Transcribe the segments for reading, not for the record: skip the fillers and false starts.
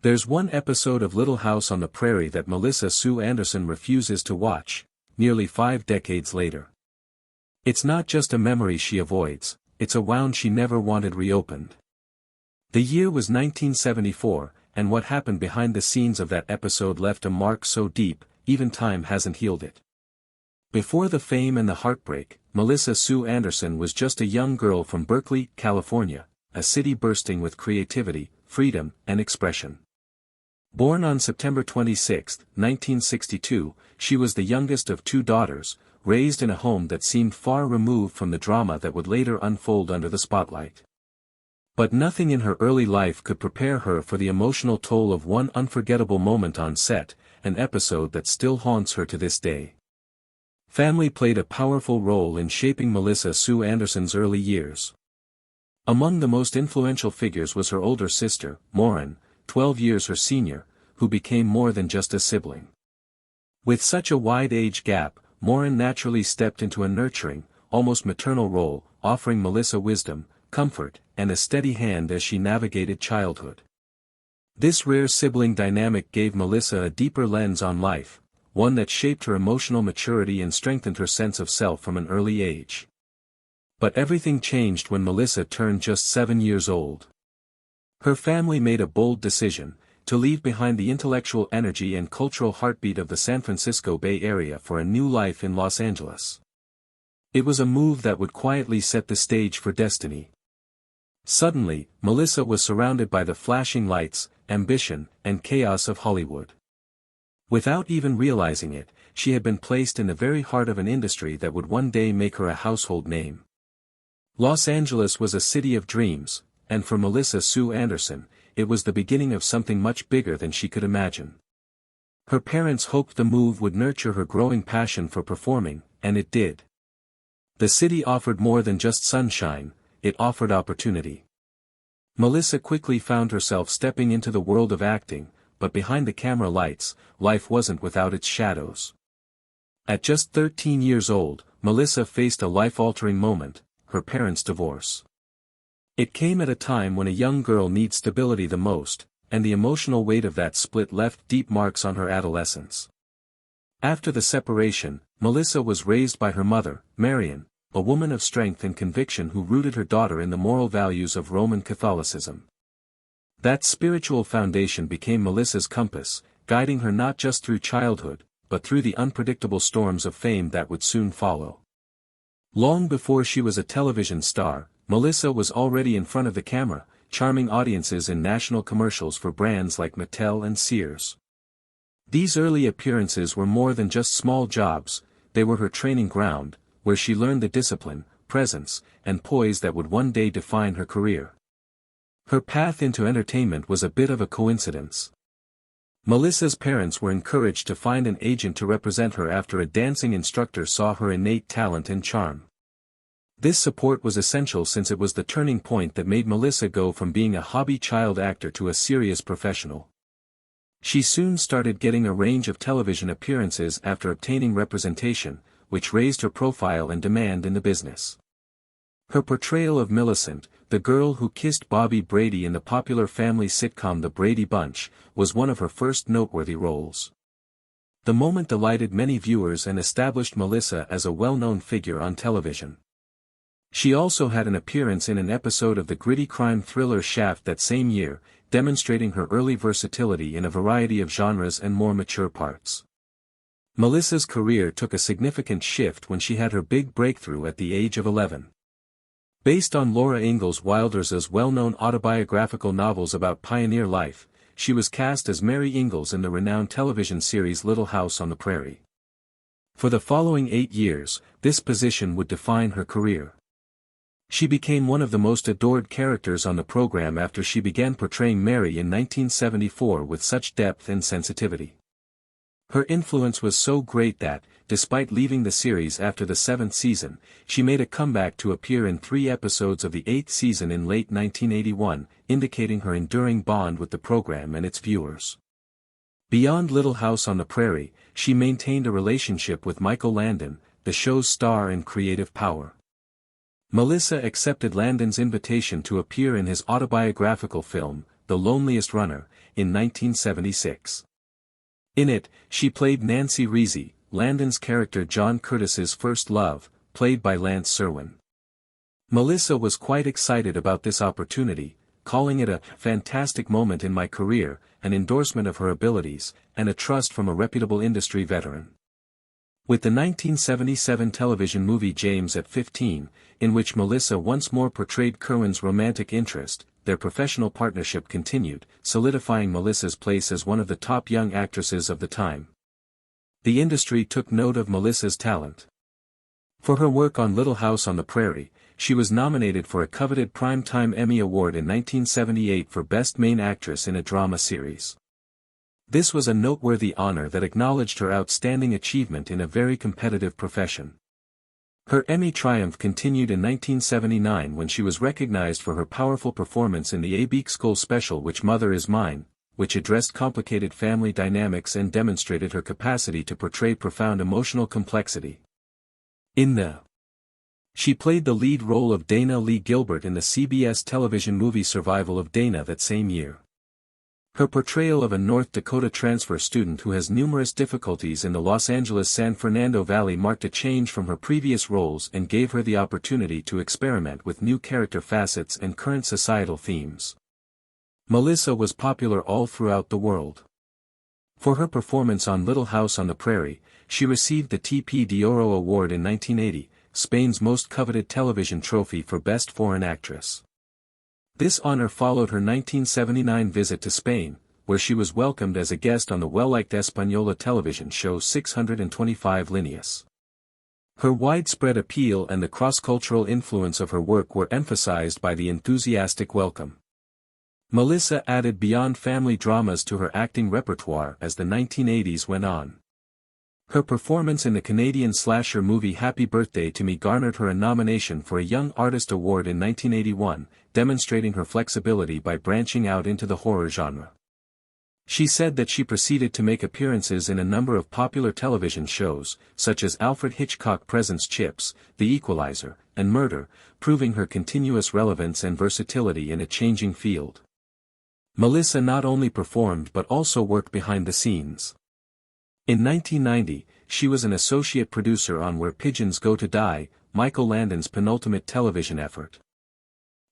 There's one episode of Little House on the Prairie that Melissa Sue Anderson refuses to watch, nearly 5 decades later. It's not just a memory she avoids, it's a wound she never wanted reopened. The year was 1974, and what happened behind the scenes of that episode left a mark so deep, even time hasn't healed it. Before the fame and the heartbreak, Melissa Sue Anderson was just a young girl from Berkeley, California, a city bursting with creativity, freedom, and expression. Born on September 26, 1962, she was the youngest of 2 daughters, raised in a home that seemed far removed from the drama that would later unfold under the spotlight. But nothing in her early life could prepare her for the emotional toll of one unforgettable moment on set, an episode that still haunts her to this day. Family played a powerful role in shaping Melissa Sue Anderson's early years. Among the most influential figures was her older sister, Maureen, 12 years her senior, who became more than just a sibling. With such a wide age gap, Maureen naturally stepped into a nurturing, almost maternal role, offering Melissa wisdom, comfort, and a steady hand as she navigated childhood. This rare sibling dynamic gave Melissa a deeper lens on life, one that shaped her emotional maturity and strengthened her sense of self from an early age. But everything changed when Melissa turned just 7 years old. Her family made a bold decision, to leave behind the intellectual energy and cultural heartbeat of the San Francisco Bay Area for a new life in Los Angeles. It was a move that would quietly set the stage for destiny. Suddenly, Melissa was surrounded by the flashing lights, ambition, and chaos of Hollywood. Without even realizing it, she had been placed in the very heart of an industry that would one day make her a household name. Los Angeles was a city of dreams, and for Melissa Sue Anderson, it was the beginning of something much bigger than she could imagine. Her parents hoped the move would nurture her growing passion for performing, and it did. The city offered more than just sunshine, it offered opportunity. Melissa quickly found herself stepping into the world of acting, but behind the camera lights, life wasn't without its shadows. At just 13 years old, Melissa faced a life-altering moment, her parents' divorce. It came at a time when a young girl needs stability the most, and the emotional weight of that split left deep marks on her adolescence. After the separation, Melissa was raised by her mother, Marian, a woman of strength and conviction who rooted her daughter in the moral values of Roman Catholicism. That spiritual foundation became Melissa's compass, guiding her not just through childhood, but through the unpredictable storms of fame that would soon follow. Long before she was a television star, Melissa was already in front of the camera, charming audiences in national commercials for brands like Mattel and Sears. These early appearances were more than just small jobs, they were her training ground, where she learned the discipline, presence, and poise that would one day define her career. Her path into entertainment was a bit of a coincidence. Melissa's parents were encouraged to find an agent to represent her after a dancing instructor saw her innate talent and charm. This support was essential since it was the turning point that made Melissa go from being a hobby child actor to a serious professional. She soon started getting a range of television appearances after obtaining representation, which raised her profile and demand in the business. Her portrayal of Millicent, the girl who kissed Bobby Brady in the popular family sitcom The Brady Bunch, was one of her first noteworthy roles. The moment delighted many viewers and established Melissa as a well-known figure on television. She also had an appearance in an episode of the gritty crime thriller Shaft that same year, demonstrating her early versatility in a variety of genres and more mature parts. Melissa's career took a significant shift when she had her big breakthrough at the age of 11. Based on Laura Ingalls Wilder's well-known autobiographical novels about pioneer life, she was cast as Mary Ingalls in the renowned television series Little House on the Prairie. For the following 8 years, this position would define her career. She became one of the most adored characters on the program after she began portraying Mary in 1974 with such depth and sensitivity. Her influence was so great that, despite leaving the series after the 7th season, she made a comeback to appear in 3 episodes of the 8th season in late 1981, indicating her enduring bond with the program and its viewers. Beyond Little House on the Prairie, she maintained a relationship with Michael Landon, the show's star and creative power. Melissa accepted Landon's invitation to appear in his autobiographical film, The Loneliest Runner, in 1976. In it, she played Nancy Reese, Landon's character John Curtis's first love, played by Lance Serwin. Melissa was quite excited about this opportunity, calling it a fantastic moment in my career, an endorsement of her abilities, and a trust from a reputable industry veteran. With the 1977 television movie James at 15, in which Melissa once more portrayed Kerwin's romantic interest, their professional partnership continued, solidifying Melissa's place as one of the top young actresses of the time. The industry took note of Melissa's talent. For her work on Little House on the Prairie, she was nominated for a coveted Primetime Emmy Award in 1978 for Best Main Actress in a Drama Series. This was a noteworthy honor that acknowledged her outstanding achievement in a very competitive profession. Her Emmy triumph continued in 1979 when she was recognized for her powerful performance in the A. Beak School special Which Mother Is Mine, which addressed complicated family dynamics and demonstrated her capacity to portray profound emotional complexity. She played the lead role of Dana Lee Gilbert in the CBS television movie Survival of Dana that same year. Her portrayal of a North Dakota transfer student who has numerous difficulties in the Los Angeles-San Fernando Valley marked a change from her previous roles and gave her the opportunity to experiment with new character facets and current societal themes. Melissa was popular all throughout the world. For her performance on Little House on the Prairie, she received the TP de Oro Award in 1980, Spain's most coveted television trophy for Best Foreign Actress. This honor followed her 1979 visit to Spain, where she was welcomed as a guest on the well-liked Española television show 625 Líneas. Her widespread appeal and the cross-cultural influence of her work were emphasized by the enthusiastic welcome. Melissa added beyond family dramas to her acting repertoire as the 1980s went on. Her performance in the Canadian slasher movie Happy Birthday to Me garnered her a nomination for a Young Artist Award in 1981, demonstrating her flexibility by branching out into the horror genre. She said that she proceeded to make appearances in a number of popular television shows, such as Alfred Hitchcock Presents Chips, The Equalizer, and Murder, proving her continuous relevance and versatility in a changing field. Melissa not only performed but also worked behind the scenes. In 1990, she was an associate producer on Where Pigeons Go to Die, Michael Landon's penultimate television effort.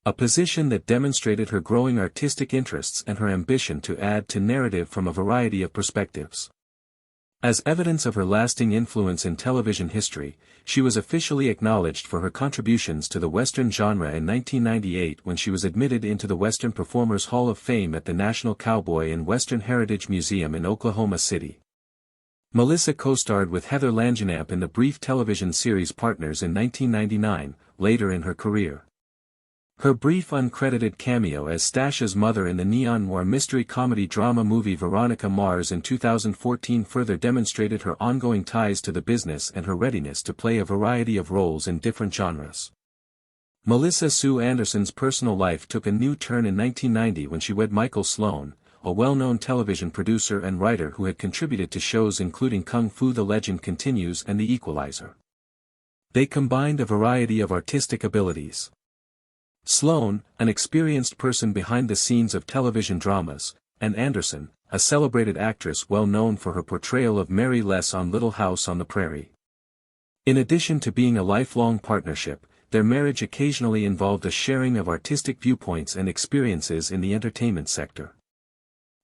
A position that demonstrated her growing artistic interests and her ambition to add to narrative from a variety of perspectives. As evidence of her lasting influence in television history, she was officially acknowledged for her contributions to the Western genre in 1998 when she was admitted into the Western Performers Hall of Fame at the National Cowboy and Western Heritage Museum in Oklahoma City. Melissa co-starred with Heather Langenkamp in the brief television series Partners in 1999, later in her career. Her brief uncredited cameo as Stasha's mother in the neo-noir mystery comedy drama movie Veronica Mars in 2014 further demonstrated her ongoing ties to the business and her readiness to play a variety of roles in different genres. Melissa Sue Anderson's personal life took a new turn in 1990 when she wed Michael Sloan, a well-known television producer and writer who had contributed to shows including Kung Fu The Legend Continues and The Equalizer. They combined a variety of artistic abilities. Sloan, an experienced person behind the scenes of television dramas, and Anderson, a celebrated actress well known for her portrayal of Mary Les on Little House on the Prairie. In addition to being a lifelong partnership, their marriage occasionally involved a sharing of artistic viewpoints and experiences in the entertainment sector.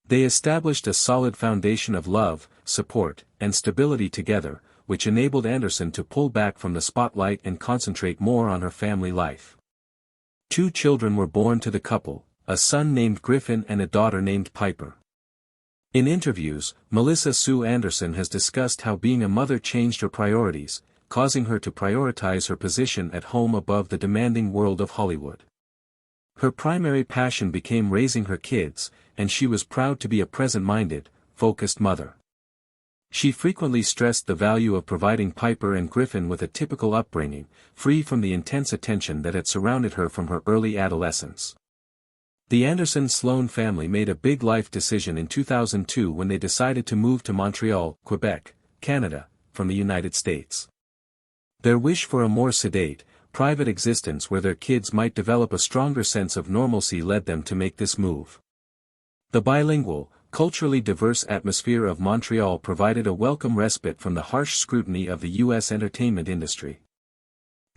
They established a solid foundation of love, support, and stability together, which enabled Anderson to pull back from the spotlight and concentrate more on her family life. 2 children were born to the couple, a son named Griffin and a daughter named Piper. In interviews, Melissa Sue Anderson has discussed how being a mother changed her priorities, causing her to prioritize her position at home above the demanding world of Hollywood. Her primary passion became raising her kids, and she was proud to be a present-minded, focused mother. She frequently stressed the value of providing Piper and Griffin with a typical upbringing, free from the intense attention that had surrounded her from her early adolescence. The Anderson-Sloan family made a big life decision in 2002 when they decided to move to Montreal, Quebec, Canada, from the United States. Their wish for a more sedate, private existence where their kids might develop a stronger sense of normalcy led them to make this move. The bilingual, culturally diverse atmosphere of Montreal provided a welcome respite from the harsh scrutiny of the U.S. entertainment industry.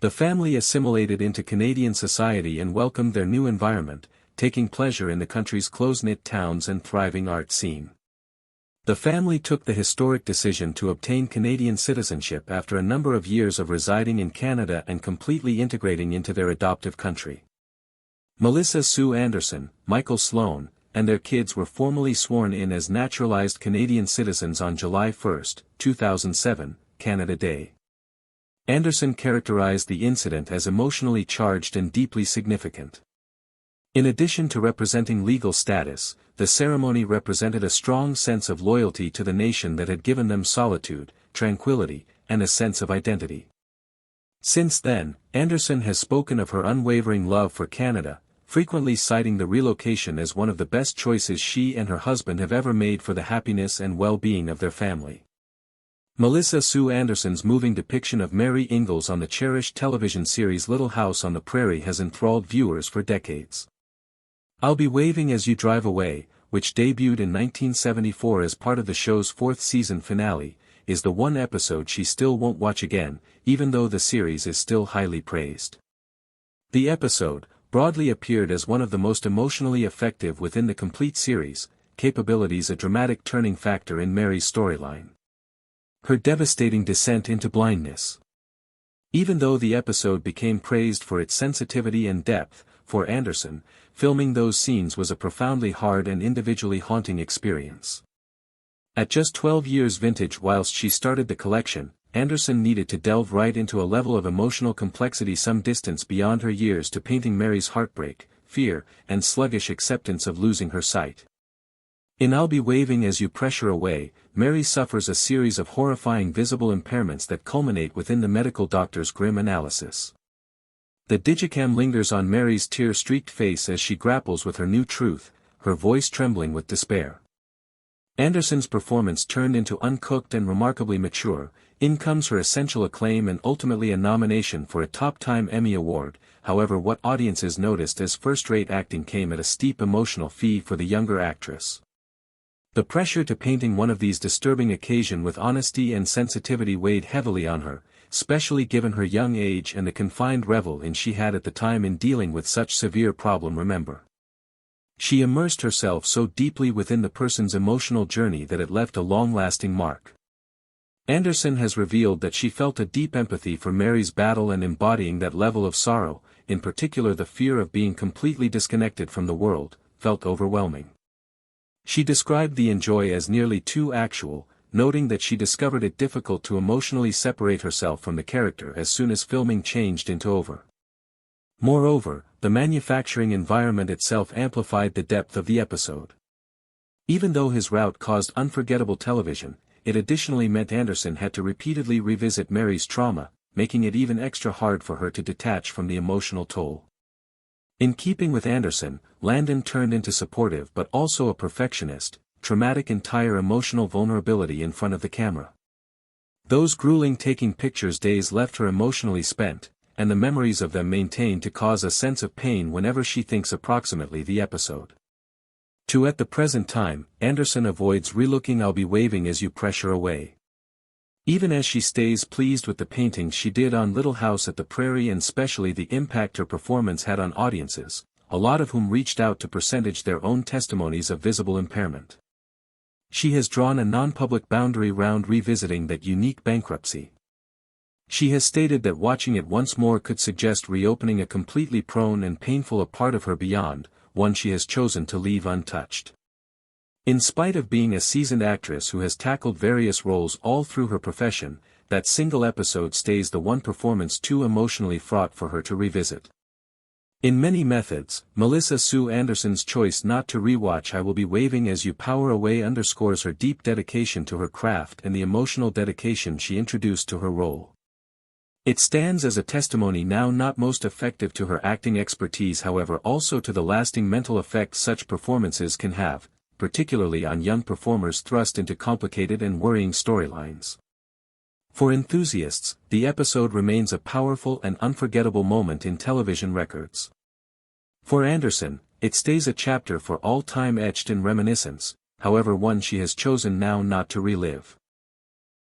The family assimilated into Canadian society and welcomed their new environment, taking pleasure in the country's close-knit towns and thriving art scene. The family took the historic decision to obtain Canadian citizenship after a number of years of residing in Canada and completely integrating into their adoptive country. Melissa Sue Anderson, Michael Sloan, and their kids were formally sworn in as naturalized Canadian citizens on July 1, 2007, Canada Day. Anderson characterized the incident as emotionally charged and deeply significant. In addition to representing legal status, the ceremony represented a strong sense of loyalty to the nation that had given them solitude, tranquility, and a sense of identity. Since then, Anderson has spoken of her unwavering love for Canada, frequently citing the relocation as one of the best choices she and her husband have ever made for the happiness and well-being of their family. Melissa Sue Anderson's moving depiction of Mary Ingalls on the cherished television series Little House on the Prairie has enthralled viewers for decades. I'll Be Waving as You Drive Away, which debuted in 1974 as part of the show's fourth season finale, is the one episode she still won't watch again, even though the series is still highly praised. The episode, broadly appeared as one of the most emotionally effective within the complete series, capabilities a dramatic turning factor in Mary's storyline. Her devastating descent into blindness. Even though the episode became praised for its sensitivity and depth, for Anderson, filming those scenes was a profoundly hard and individually haunting experience. At just 12 years vintage whilst she started the collection, Anderson needed to delve right into a level of emotional complexity some distance beyond her years to painting Mary's heartbreak, fear, and sluggish acceptance of losing her sight. In I'll Be Waving as You Pressure Away, Mary suffers a series of horrifying visible impairments that culminate within the medical doctor's grim analysis. The digicam lingers on Mary's tear-streaked face as she grapples with her new truth, her voice trembling with despair. Anderson's performance turned into uncooked and remarkably mature. In comes her essential acclaim and ultimately a nomination for a Top Time Emmy Award. However, what audiences noticed as first-rate acting came at a steep emotional fee for the younger actress. The pressure to painting one of these disturbing occasions with honesty and sensitivity weighed heavily on her, especially given her young age and the confined revel-in she had at the time in dealing with such severe problem. Remember, she immersed herself so deeply within the person's emotional journey that it left a long-lasting mark. Anderson has revealed that she felt a deep empathy for Mary's battle and embodying that level of sorrow, in particular the fear of being completely disconnected from the world, felt overwhelming. She described the enjoy as nearly too actual, noting that she discovered it difficult to emotionally separate herself from the character as soon as filming changed into over. Moreover, the manufacturing environment itself amplified the depth of the episode. Even though his route caused unforgettable television, it additionally meant Anderson had to repeatedly revisit Mary's trauma, making it even extra hard for her to detach from the emotional toll. In keeping with Anderson, Landon turned into supportive but also a perfectionist, traumatic entire emotional vulnerability in front of the camera. Those grueling taking pictures days left her emotionally spent, and the memories of them maintain to cause a sense of pain whenever she thinks approximately the episode. At the present time, Anderson avoids relooking I'll Be Waving as You Pressure Away. Even as she stays pleased with the paintings she did on Little House at the Prairie and especially the impact her performance had on audiences, a lot of whom reached out to percentage their own testimonies of visible impairment. She has drawn a non-public boundary round revisiting that unique bankruptcy. She has stated that watching it once more could suggest reopening a completely prone and painful a part of her beyond, one she has chosen to leave untouched. In spite of being a seasoned actress who has tackled various roles all through her profession, that single episode stays the one performance too emotionally fraught for her to revisit. In many methods, Melissa Sue Anderson's choice not to rewatch I Will Be Waving as You Power Away underscores her deep dedication to her craft and the emotional dedication she introduced to her role. It stands as a testimony now not most effective to her acting expertise, however also to the lasting mental effect such performances can have, particularly on young performers thrust into complicated and worrying storylines. For enthusiasts, the episode remains a powerful and unforgettable moment in television records. For Anderson, It stays a chapter for all time etched in reminiscence, however one she has chosen now not to relive.